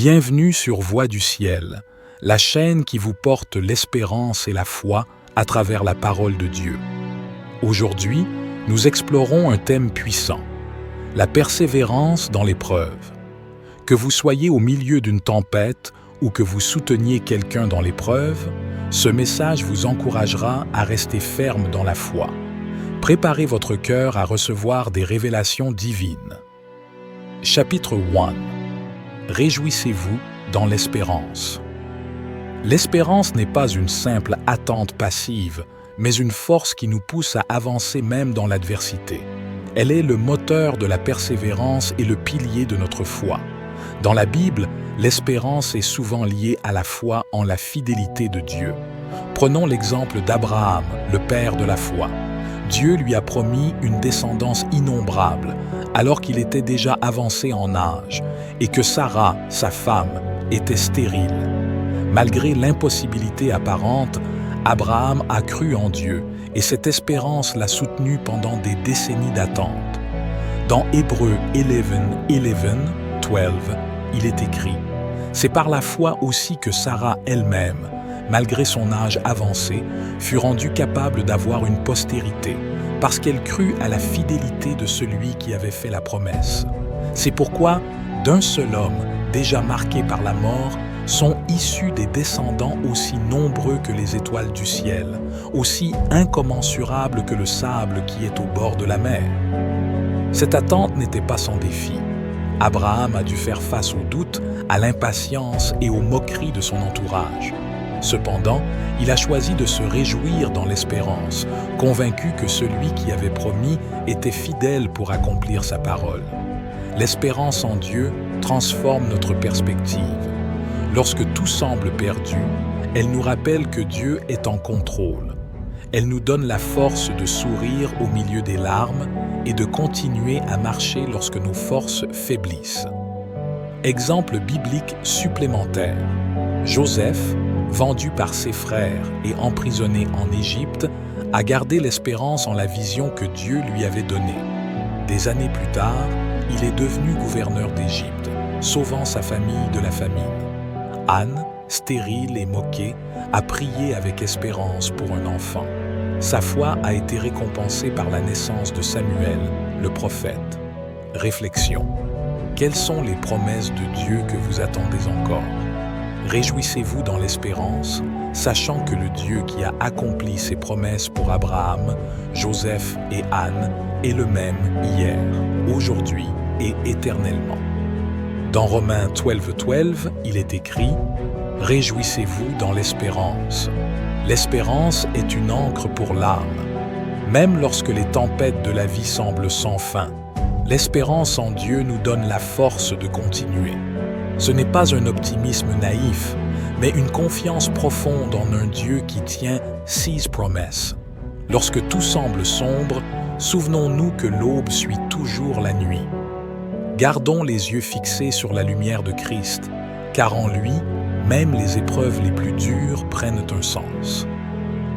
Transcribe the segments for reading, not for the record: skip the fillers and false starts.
Bienvenue sur Voix du ciel, la chaîne qui vous porte l'espérance et la foi à travers la parole de Dieu. Aujourd'hui, nous explorons un thème puissant, la persévérance dans l'épreuve. Que vous soyez au milieu d'une tempête ou que vous souteniez quelqu'un dans l'épreuve, ce message vous encouragera à rester ferme dans la foi. Préparez votre cœur à recevoir des révélations divines. Chapitre 1. Réjouissez-vous dans l'espérance. L'espérance n'est pas une simple attente passive, mais une force qui nous pousse à avancer même dans l'adversité. Elle est le moteur de la persévérance et le pilier de notre foi. Dans la Bible, l'espérance est souvent liée à la foi en la fidélité de Dieu. Prenons l'exemple d'Abraham, le père de la foi. Dieu lui a promis une descendance innombrable, alors qu'il était déjà avancé en âge, et que Sarah, sa femme, était stérile. Malgré l'impossibilité apparente, Abraham a cru en Dieu, et cette espérance l'a soutenu pendant des décennies d'attente. Dans Hébreux 11, il est écrit « C'est par la foi aussi que Sarah elle-même, malgré son âge avancé, fut rendue capable d'avoir une postérité, parce qu'elle crut à la fidélité de celui qui avait fait la promesse. C'est pourquoi, d'un seul homme, déjà marqué par la mort, sont issus des descendants aussi nombreux que les étoiles du ciel, aussi incommensurables que le sable qui est au bord de la mer. » Cette attente n'était pas sans défi. Abraham a dû faire face aux doutes, à l'impatience et aux moqueries de son entourage. Cependant, il a choisi de se réjouir dans l'espérance, convaincu que celui qui avait promis était fidèle pour accomplir sa parole. L'espérance en Dieu transforme notre perspective. Lorsque tout semble perdu, elle nous rappelle que Dieu est en contrôle. Elle nous donne la force de sourire au milieu des larmes et de continuer à marcher lorsque nos forces faiblissent. Exemple biblique supplémentaire. Joseph, vendu par ses frères et emprisonné en Égypte, a gardé l'espérance en la vision que Dieu lui avait donnée. Des années plus tard, il est devenu gouverneur d'Égypte, sauvant sa famille de la famine. Anne, stérile et moquée, a prié avec espérance pour un enfant. Sa foi a été récompensée par la naissance de Samuel, le prophète. Réflexion. Quelles sont les promesses de Dieu que vous attendez encore? Réjouissez-vous dans l'espérance, sachant que le Dieu qui a accompli ses promesses pour Abraham, Joseph et Anne est le même hier, aujourd'hui et éternellement. Dans Romains 12, il est écrit « Réjouissez-vous dans l'espérance ». L'espérance est une ancre pour l'âme. Même lorsque les tempêtes de la vie semblent sans fin, l'espérance en Dieu nous donne la force de continuer. Ce n'est pas un optimisme naïf, mais une confiance profonde en un Dieu qui tient ses promesses. Lorsque tout semble sombre, souvenons-nous que l'aube suit toujours la nuit. Gardons les yeux fixés sur la lumière de Christ, car en lui, même les épreuves les plus dures prennent un sens.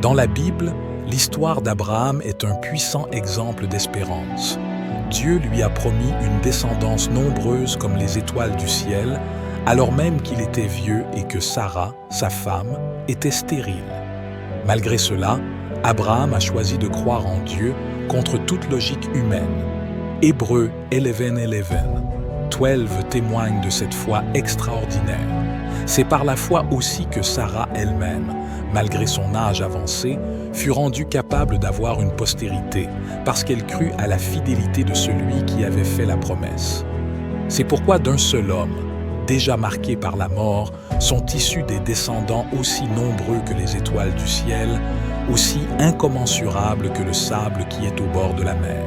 Dans la Bible, l'histoire d'Abraham est un puissant exemple d'espérance. Dieu lui a promis une descendance nombreuse comme les étoiles du ciel, alors même qu'il était vieux et que Sarah, sa femme, était stérile. Malgré cela, Abraham a choisi de croire en Dieu contre toute logique humaine. Hébreux 12 témoigne de cette foi extraordinaire. C'est par la foi aussi que Sarah elle-même, malgré son âge avancé, fut rendue capable d'avoir une postérité, parce qu'elle crut à la fidélité de celui qui avait fait la promesse. C'est pourquoi d'un seul homme, déjà marqué par la mort, sont issus des descendants aussi nombreux que les étoiles du ciel, aussi incommensurables que le sable qui est au bord de la mer.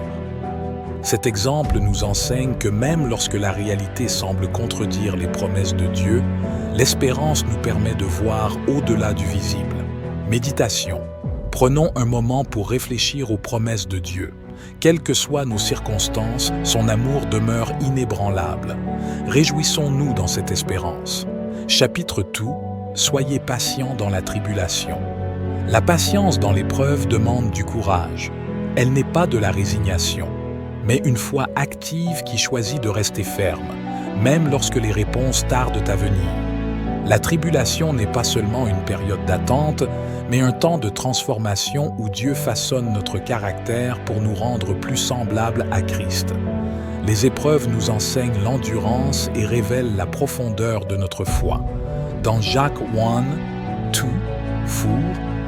Cet exemple nous enseigne que même lorsque la réalité semble contredire les promesses de Dieu, l'espérance nous permet de voir au-delà du visible. Méditation. Prenons un moment pour réfléchir aux promesses de Dieu. Quelles que soient nos circonstances, son amour demeure inébranlable. Réjouissons-nous dans cette espérance. Chapitre 2. Soyez patients dans la tribulation. La patience dans l'épreuve demande du courage. Elle n'est pas de la résignation, mais une foi active qui choisit de rester ferme, même lorsque les réponses tardent à venir. La tribulation n'est pas seulement une période d'attente, mais un temps de transformation où Dieu façonne notre caractère pour nous rendre plus semblables à Christ. Les épreuves nous enseignent l'endurance et révèlent la profondeur de notre foi. Dans Jacques 1:2,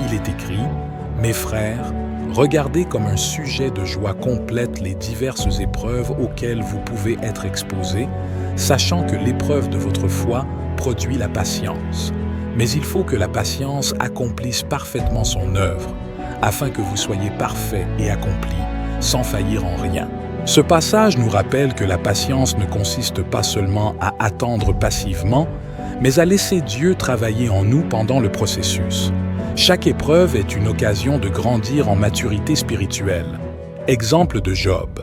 il est écrit « Mes frères, regardez comme un sujet de joie complète les diverses épreuves auxquelles vous pouvez être exposés, sachant que l'épreuve de votre foi produit la patience. Mais il faut que la patience accomplisse parfaitement son œuvre, afin que vous soyez parfaits et accomplis, sans faillir en rien. » Ce passage nous rappelle que la patience ne consiste pas seulement à attendre passivement, mais à laisser Dieu travailler en nous pendant le processus. Chaque épreuve est une occasion de grandir en maturité spirituelle. Exemple de Job.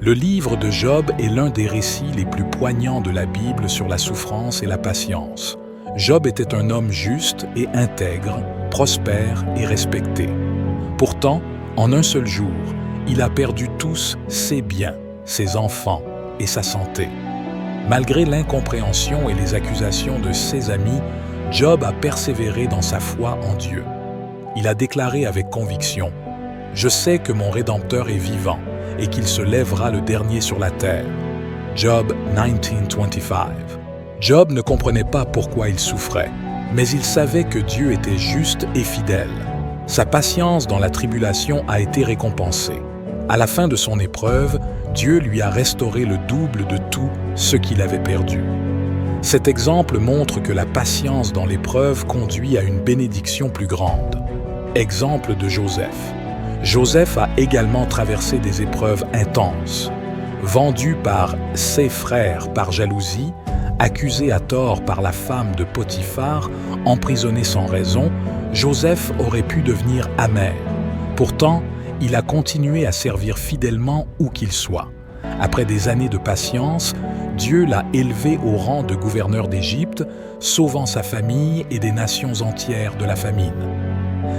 Le livre de Job est l'un des récits les plus poignants de la Bible sur la souffrance et la patience. Job était un homme juste et intègre, prospère et respecté. Pourtant, en un seul jour, il a perdu tous ses biens, ses enfants et sa santé. Malgré l'incompréhension et les accusations de ses amis, Job a persévéré dans sa foi en Dieu. Il a déclaré avec conviction « Je sais que mon Rédempteur est vivant et qu'il se lèvera le dernier sur la terre. » Job 19:25. Job ne comprenait pas pourquoi il souffrait, mais il savait que Dieu était juste et fidèle. Sa patience dans la tribulation a été récompensée. À la fin de son épreuve, Dieu lui a restauré le double de tout ce qu'il avait perdu. Cet exemple montre que la patience dans l'épreuve conduit à une bénédiction plus grande. Exemple de Joseph. Joseph a également traversé des épreuves intenses. Vendu par ses frères par jalousie, accusé à tort par la femme de Potiphar, emprisonné sans raison, Joseph aurait pu devenir amer. Pourtant, il a continué à servir fidèlement où qu'il soit. Après des années de patience, Dieu l'a élevé au rang de gouverneur d'Égypte, sauvant sa famille et des nations entières de la famine.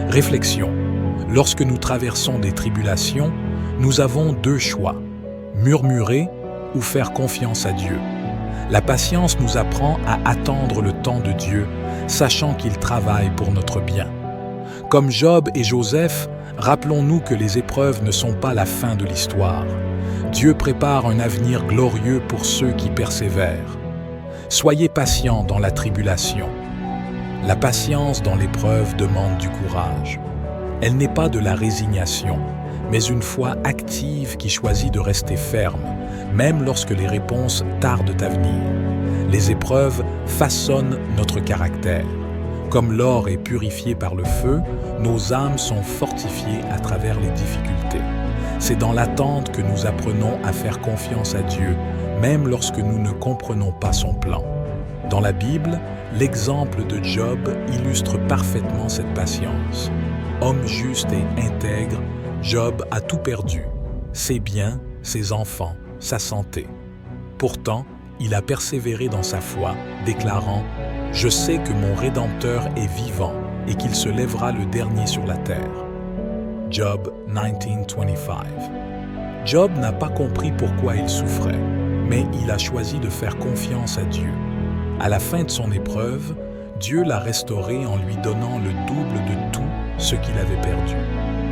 Réflexion. Lorsque nous traversons des tribulations, nous avons deux choix, murmurer ou faire confiance à Dieu. La patience nous apprend à attendre le temps de Dieu, sachant qu'il travaille pour notre bien. Comme Job et Joseph, rappelons-nous que les épreuves ne sont pas la fin de l'histoire. Dieu prépare un avenir glorieux pour ceux qui persévèrent. Soyez patients dans la tribulation. La patience dans l'épreuve demande du courage. Elle n'est pas de la résignation, mais une foi active qui choisit de rester ferme, même lorsque les réponses tardent à venir. Les épreuves façonnent notre caractère. Comme l'or est purifié par le feu, nos âmes sont fortifiées à travers les difficultés. C'est dans l'attente que nous apprenons à faire confiance à Dieu, même lorsque nous ne comprenons pas son plan. Dans la Bible, l'exemple de Job illustre parfaitement cette patience. Homme juste et intègre, Job a tout perdu, ses biens, ses enfants, sa santé. Pourtant, il a persévéré dans sa foi, déclarant « Je sais que mon Rédempteur est vivant et qu'il se lèvera le dernier sur la terre. » Job 19:25. Job n'a pas compris pourquoi il souffrait, mais il a choisi de faire confiance à Dieu. À la fin de son épreuve, Dieu l'a restauré en lui donnant le double de tout ce qu'il avait perdu.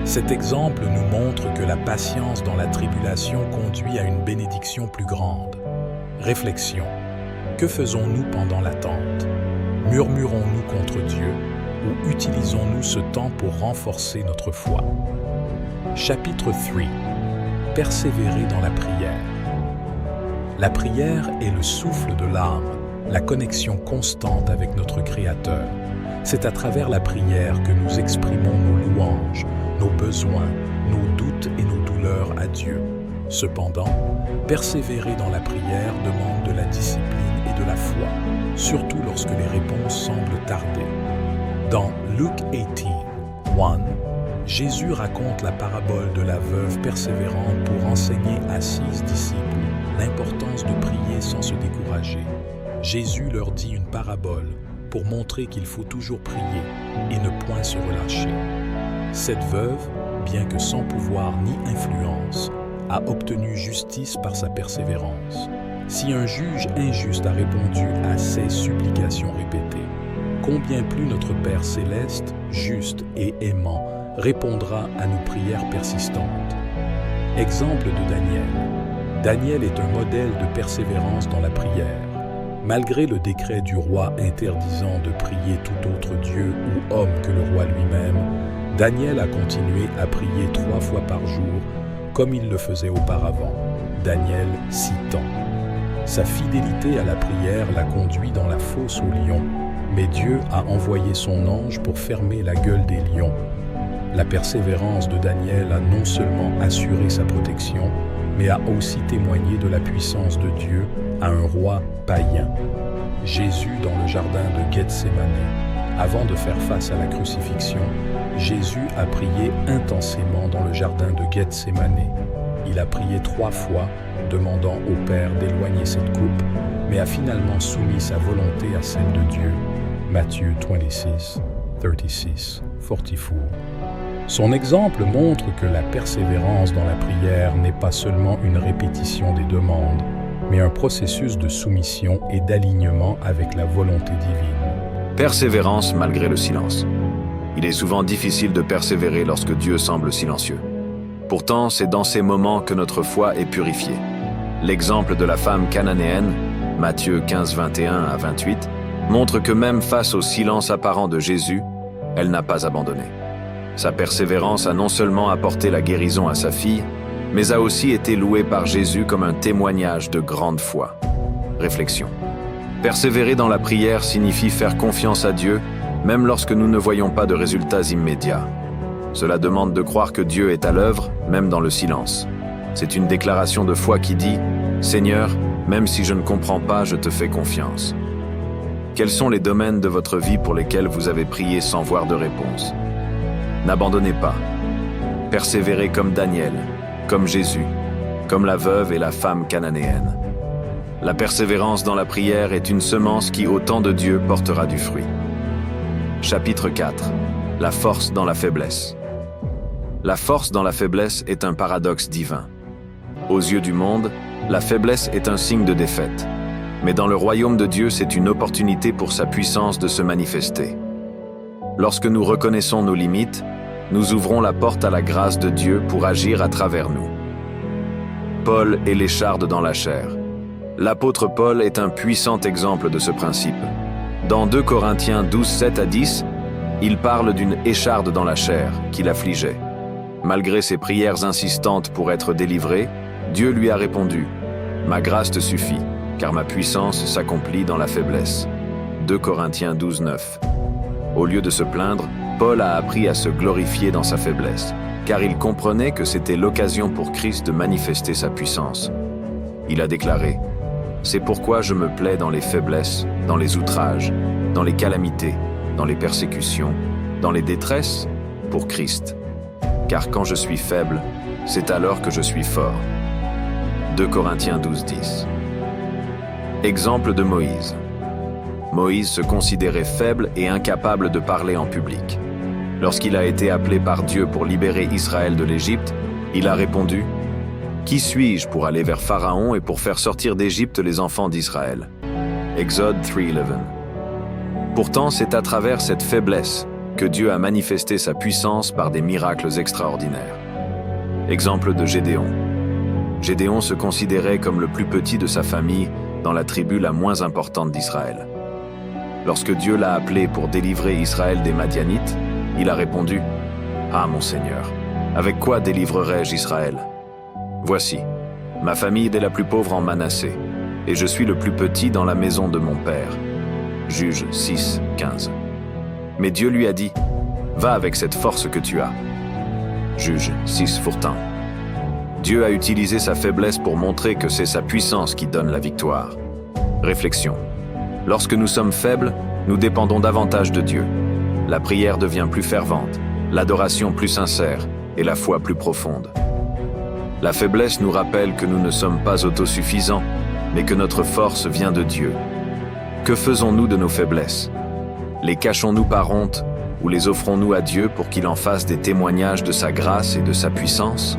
Cet exemple nous montre que la patience dans la tribulation conduit à une bénédiction plus grande. Réflexion. Que faisons-nous pendant l'attente? Murmurons-nous contre Dieu ou utilisons-nous ce temps pour renforcer notre foi? Chapitre 3. Persévérer dans la prière. La prière est le souffle de l'âme, la connexion constante avec notre Créateur. C'est à travers la prière que nous exprimons nos louanges, nos besoins, nos doutes et nos douleurs à Dieu. Cependant, persévérer dans la prière demande de la discipline et de la foi, surtout lorsque les réponses semblent tarder. Dans Luc 18:1, Jésus raconte la parabole de la veuve persévérante pour enseigner à ses disciples l'importance de prier sans se décourager. Jésus leur dit une parabole pour montrer qu'il faut toujours prier et ne point se relâcher. Cette veuve, bien que sans pouvoir ni influence, a obtenu justice par sa persévérance. Si un juge injuste a répondu à ces supplications répétées, combien plus notre Père céleste, juste et aimant, répondra à nos prières persistantes. Exemple de Daniel. Daniel est un modèle de persévérance dans la prière. Malgré le décret du roi interdisant de prier tout autre Dieu ou homme que le roi lui-même, Daniel a continué à prier 3 fois par jour, comme il le faisait auparavant. Daniel 6 ans. Sa fidélité à la prière l'a conduit dans la fosse aux lions, mais Dieu a envoyé son ange pour fermer la gueule des lions. La persévérance de Daniel a non seulement assuré sa protection, mais a aussi témoigné de la puissance de Dieu à un roi païen. Jésus dans le jardin de Gethsémani. Avant de faire face à la crucifixion, Jésus a prié intensément dans le jardin de Gethsémani. Il a prié 3 fois, demandant au Père d'éloigner cette coupe, mais a finalement soumis sa volonté à celle de Dieu. Matthieu 26, 36, 44. Son exemple montre que la persévérance dans la prière n'est pas seulement une répétition des demandes, mais un processus de soumission et d'alignement avec la volonté divine. Persévérance malgré le silence. Il est souvent difficile de persévérer lorsque Dieu semble silencieux. Pourtant, c'est dans ces moments que notre foi est purifiée. L'exemple de la femme cananéenne, Matthieu 15, 21 à 28, montre que même face au silence apparent de Jésus, elle n'a pas abandonné. Sa persévérance a non seulement apporté la guérison à sa fille, mais a aussi été louée par Jésus comme un témoignage de grande foi. Réflexion. Persévérer dans la prière signifie faire confiance à Dieu, même lorsque nous ne voyons pas de résultats immédiats. Cela demande de croire que Dieu est à l'œuvre, même dans le silence. C'est une déclaration de foi qui dit « Seigneur, même si je ne comprends pas, je te fais confiance ». Quels sont les domaines de votre vie pour lesquels vous avez prié sans voir de réponse? N'abandonnez pas. Persévérez comme Daniel, comme Jésus, comme la veuve et la femme cananéenne. La persévérance dans la prière est une semence qui, au temps de Dieu, portera du fruit. Chapitre 4. La force dans la faiblesse. La force dans la faiblesse est un paradoxe divin. Aux yeux du monde, la faiblesse est un signe de défaite. Mais dans le royaume de Dieu, c'est une opportunité pour sa puissance de se manifester. Lorsque nous reconnaissons nos limites, nous ouvrons la porte à la grâce de Dieu pour agir à travers nous. Paul et l'écharde dans la chair. L'apôtre Paul est un puissant exemple de ce principe. Dans 2 Corinthiens 12, 7 à 10, il parle d'une écharde dans la chair qui l'affligeait. Malgré ses prières insistantes pour être délivré, Dieu lui a répondu « Ma grâce te suffit, car ma puissance s'accomplit dans la faiblesse. » 2 Corinthiens 12, 9. Au lieu de se plaindre, Paul a appris à se glorifier dans sa faiblesse, car il comprenait que c'était l'occasion pour Christ de manifester sa puissance. Il a déclaré « C'est pourquoi je me plais dans les faiblesses, dans les outrages, dans les calamités, dans les persécutions, dans les détresses, pour Christ. Car quand je suis faible, c'est alors que je suis fort. » 2 Corinthiens 12, 10. Exemple de Moïse. Moïse se considérait faible et incapable de parler en public. Lorsqu'il a été appelé par Dieu pour libérer Israël de l'Égypte, il a répondu « Qui suis-je pour aller vers Pharaon et pour faire sortir d'Égypte les enfants d'Israël » Exode 3:11. Pourtant, c'est à travers cette faiblesse que Dieu a manifesté sa puissance par des miracles extraordinaires. Exemple de Gédéon. Gédéon se considérait comme le plus petit de sa famille dans la tribu la moins importante d'Israël. Lorsque Dieu l'a appelé pour délivrer Israël des Madianites, il a répondu « Ah, mon Seigneur, avec quoi délivrerai-je Israël? Voici, ma famille est la plus pauvre en Manassé, et je suis le plus petit dans la maison de mon père. » Juge 6, 15. Mais Dieu lui a dit « Va avec cette force que tu as. » Juge 6, 14. Dieu a utilisé sa faiblesse pour montrer que c'est sa puissance qui donne la victoire. Réflexion. Lorsque nous sommes faibles, nous dépendons davantage de Dieu. La prière devient plus fervente, l'adoration plus sincère et la foi plus profonde. La faiblesse nous rappelle que nous ne sommes pas autosuffisants, mais que notre force vient de Dieu. Que faisons-nous de nos faiblesses? Les cachons-nous par honte ou les offrons-nous à Dieu pour qu'il en fasse des témoignages de sa grâce et de sa puissance?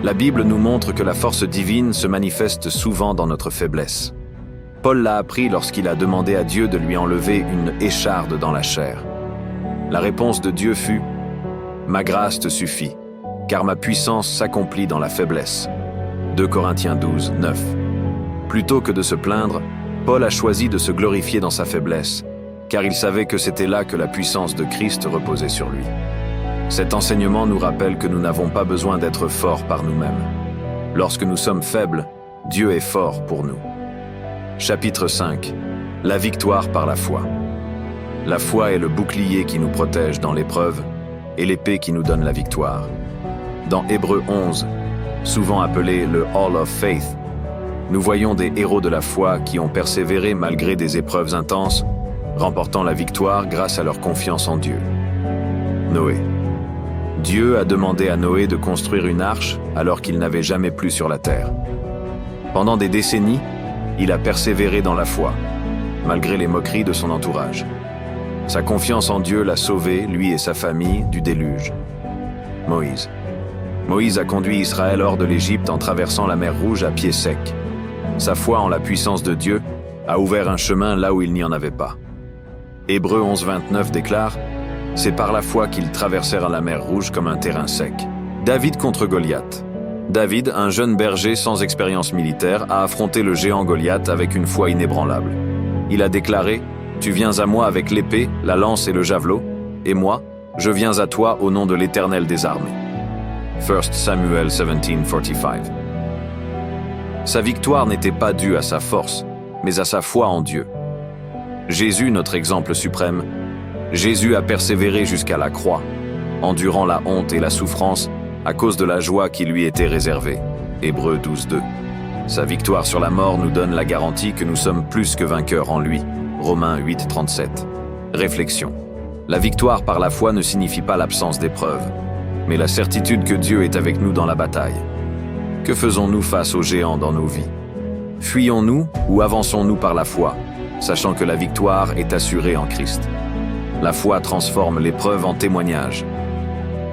La Bible nous montre que la force divine se manifeste souvent dans notre faiblesse. Paul l'a appris lorsqu'il a demandé à Dieu de lui enlever une écharde dans la chair. La réponse de Dieu fut « Ma grâce te suffit, car ma puissance s'accomplit dans la faiblesse. » 2 Corinthiens 12, 9. Plutôt que de se plaindre, Paul a choisi de se glorifier dans sa faiblesse, car il savait que c'était là que la puissance de Christ reposait sur lui. Cet enseignement nous rappelle que nous n'avons pas besoin d'être forts par nous-mêmes. Lorsque nous sommes faibles, Dieu est fort pour nous. Chapitre 5. La victoire par la foi. La foi est le bouclier qui nous protège dans l'épreuve et l'épée qui nous donne la victoire. Dans Hébreux 11, souvent appelé le Hall of Faith, nous voyons des héros de la foi qui ont persévéré malgré des épreuves intenses, remportant la victoire grâce à leur confiance en Dieu. Noé. Dieu a demandé à Noé de construire une arche alors qu'il n'avait jamais plu sur la terre. Pendant des décennies, il a persévéré dans la foi, malgré les moqueries de son entourage. Sa confiance en Dieu l'a sauvé, lui et sa famille, du déluge. Moïse. Moïse a conduit Israël hors de l'Égypte en traversant la mer Rouge à pied sec. Sa foi en la puissance de Dieu a ouvert un chemin là où il n'y en avait pas. Hébreux 11, 29 déclare « C'est par la foi qu'ils traversèrent la mer Rouge comme un terrain sec. » David contre Goliath. David, un jeune berger sans expérience militaire, a affronté le géant Goliath avec une foi inébranlable. Il a déclaré « Tu viens à moi avec l'épée, la lance et le javelot, et moi, je viens à toi au nom de l'Éternel des armées. » 1 Samuel 17:45. Sa victoire n'était pas due à sa force, mais à sa foi en Dieu. Jésus, notre exemple suprême, Jésus a persévéré jusqu'à la croix, endurant la honte et la souffrance à cause de la joie qui lui était réservée. Hébreux 12:2. Sa victoire sur la mort nous donne la garantie que nous sommes plus que vainqueurs en lui. Romains 8:37. Réflexion. La victoire par la foi ne signifie pas l'absence d'épreuves, mais la certitude que Dieu est avec nous dans la bataille. Que faisons-nous face aux géants dans nos vies? Fuyons-nous ou avançons-nous par la foi, sachant que la victoire est assurée en Christ? La foi transforme l'épreuve en témoignage.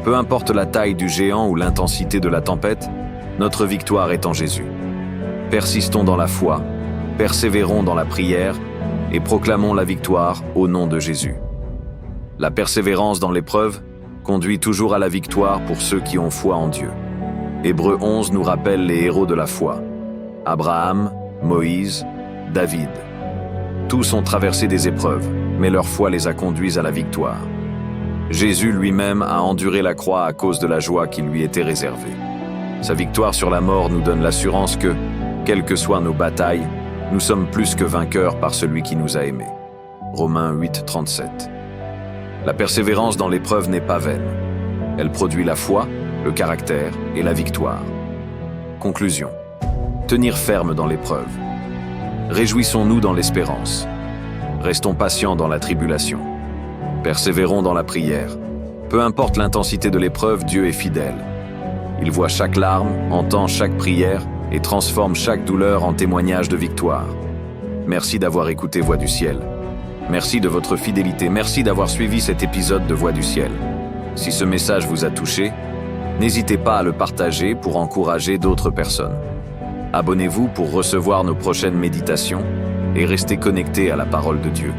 Peu importe la taille du géant ou l'intensité de la tempête, notre victoire est en Jésus. Persistons dans la foi, persévérons dans la prière et proclamons la victoire au nom de Jésus. La persévérance dans l'épreuve conduit toujours à la victoire pour ceux qui ont foi en Dieu. Hébreux 11 nous rappelle les héros de la foi. Abraham, Moïse, David. Tous ont traversé des épreuves, mais leur foi les a conduits à la victoire. Jésus lui-même a enduré la croix à cause de la joie qui lui était réservée. Sa victoire sur la mort nous donne l'assurance que, quelles que soient nos batailles, nous sommes plus que vainqueurs par celui qui nous a aimés. Romains 8:37. La persévérance dans l'épreuve n'est pas vaine. Elle produit la foi, le caractère et la victoire. Conclusion. Tenir ferme dans l'épreuve. Réjouissons-nous dans l'espérance. Restons patients dans la tribulation. Persévérons dans la prière. Peu importe l'intensité de l'épreuve, Dieu est fidèle. Il voit chaque larme, entend chaque prière et transforme chaque douleur en témoignage de victoire. Merci d'avoir écouté Voix du Ciel. Merci de votre fidélité. Merci d'avoir suivi cet épisode de Voix du Ciel. Si ce message vous a touché, n'hésitez pas à le partager pour encourager d'autres personnes. Abonnez-vous pour recevoir nos prochaines méditations et restez connectés à la parole de Dieu.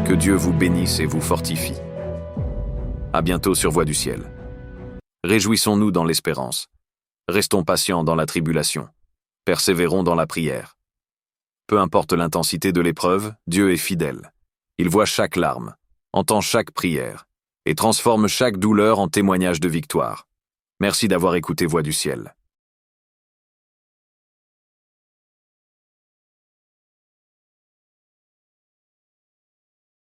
Que Dieu vous bénisse et vous fortifie. À bientôt sur Voix du Ciel. Réjouissons-nous dans l'espérance. Restons patients dans la tribulation. Persévérons dans la prière. Peu importe l'intensité de l'épreuve, Dieu est fidèle. Il voit chaque larme, entend chaque prière et transforme chaque douleur en témoignage de victoire. Merci d'avoir écouté Voix du Ciel.